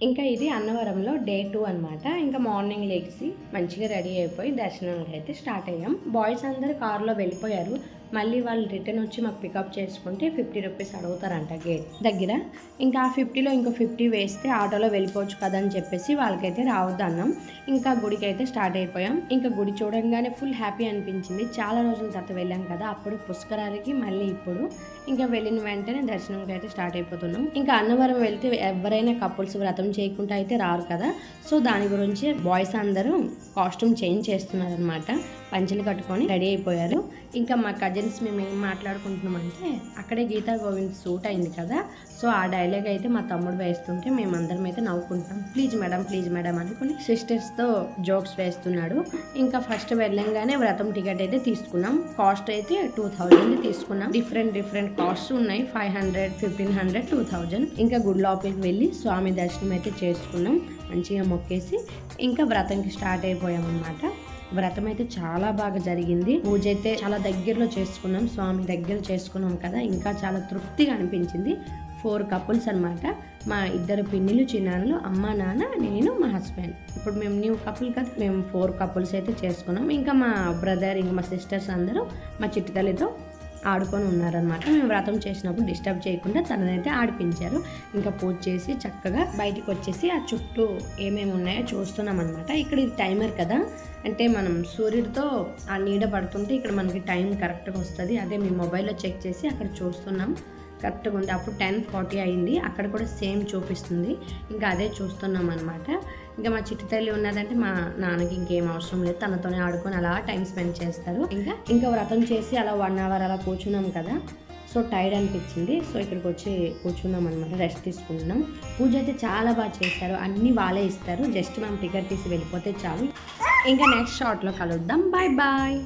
ఇంకా ఇది అన్నవరంలో డే 2 అనమాట. ఇంకా మార్నింగ్ లెగిసి మంచిగా రెడీ అయిపోయి దర్శనానికి అయితే స్టార్ట్ అయ్యాం. బాయ్స్ అందరూ కార్లో వెళ్ళిపోయారు. మళ్ళీ వాళ్ళు రిటర్న్ వచ్చి మాకు పికప్ చేసుకుంటే 50 రూపీస్ అడుగుతారంట గేట్ దగ్గర. ఇంకా ఆ 50లో ఇంకో 50 వేస్తే ఆటోలో వెళ్ళిపోవచ్చు కదా అని చెప్పేసి వాళ్ళకైతే రావద్దు అన్నాం. ఇంకా గుడికి అయితే స్టార్ట్ అయిపోయాం. ఇంకా గుడి చూడంగానే ఫుల్ హ్యాపీ అనిపించింది. చాలా రోజుల తర్వాత వెళ్ళాం కదా, అప్పుడు పుష్కరాలకి మళ్ళీ ఇప్పుడు ఇంకా వెళ్ళిన వెంటనే దర్శనంకి అయితే స్టార్ట్ అయిపోతున్నాం. ఇంకా అన్నవరం వెళ్తే ఎవరైనా కపుల్స్ వ్రతం చేయకుండా అయితే రారు కదా, సో దాని గురించి బాయ్స్ అందరూ కాస్ట్యూమ్ చేంజ్ చేస్తున్నారు అనమాట. పంచెలు కట్టుకొని రెడీ అయిపోయారు. ఇంకా మా కజిన్స్ మేము ఏం మాట్లాడుకుంటున్నామంటే, అక్కడే గీతా గోవింద్ సూట్ అయింది కదా, సో ఆ డైలాగ్ అయితే మా తమ్ముడు వేస్తుంటే మేమందరం అయితే నవ్వుకుంటాం. ప్లీజ్ మేడం అనుకుని సిస్టర్స్తో జోక్స్ వేస్తున్నాడు. ఇంకా ఫస్ట్ వెళ్ళంగానే వ్రతం టికెట్ అయితే తీసుకున్నాం. కాస్ట్ అయితే 2000 తీసుకున్నాం. డిఫరెంట్ కాస్ట్స్ ఉన్నాయి, 500, 1500, 2000. ఇంకా గుడి లోపలికి వెళ్ళి స్వామి దర్శనం అయితే చేసుకున్నాం. మంచిగా మొక్కేసి ఇంకా వ్రతంకి స్టార్ట్ అయిపోయాం అన్నమాట. వ్రతం అయితే చాలా బాగా జరిగింది. పూజ అయితే చాలా దగ్గరలో చేసుకున్నాం, స్వామి దగ్గర చేసుకున్నాం కదా, ఇంకా చాలా తృప్తిగా అనిపించింది. 4 కపుల్స్ అనమాట. మా 2 పిన్నిలు చిన్నాన్నలు, అమ్మ నాన్న, నేను, మా హస్బెండ్. ఇప్పుడు మేము న్యూ కపుల్ కదా, మేము 4 కపుల్స్ అయితే చేసుకున్నాం. ఇంకా మా బ్రదర్ ఇంకా మా సిస్టర్స్ అందరూ మా చిట్టి తల్లితో ఆడుకొని ఉన్నారనమాట. మేము వ్రతం చేసినప్పుడు డిస్టర్బ్ చేయకుండా తననైతే ఆడిపించారు. ఇంకా పూజ చేసి చక్కగా బయటికి వచ్చేసి ఆ చుట్టూ ఏమేమి ఉన్నాయో చూస్తున్నాం అనమాట. ఇక్కడ ఇది టైమర్ కదా, అంటే మనం సూర్యుడితో ఆ నీడ పడుతుంటే ఇక్కడ మనకి టైం కరెక్ట్గా వస్తుంది. అదే మీ మొబైల్లో చెక్ చేసి అక్కడ చూస్తున్నాం, కరెక్ట్గా ఉంది. అప్పుడు 10:40 అయింది, అక్కడ కూడా సేమ్ చూపిస్తుంది. ఇంకా అదే చూస్తున్నాం అనమాట. ఇంకా మా చిట్టి తల్లి ఉన్నదంటే మా నాన్నకి ఇంకేం అవసరం లేదు, తనతోనే ఆడుకొని అలా టైం స్పెండ్ చేస్తారు. ఇంకా వ్రతం చేసి అలా 1 అవర్ అలా కూర్చున్నాం కదా, సో టైర్డ్ అనిపించింది. సో ఇక్కడికి వచ్చి కూర్చున్నాం అనమాట, రెస్ట్ తీసుకుంటున్నాం. పూజ అయితే చాలా బాగా చేస్తారు, అన్నీ వాళ్ళే ఇస్తారు, జస్ట్ మనం టికెట్ తీసి వెళ్ళిపోతే చాలు. ఇంకా నెక్స్ట్ షార్ట్లో కలుద్దాం. Bye bye.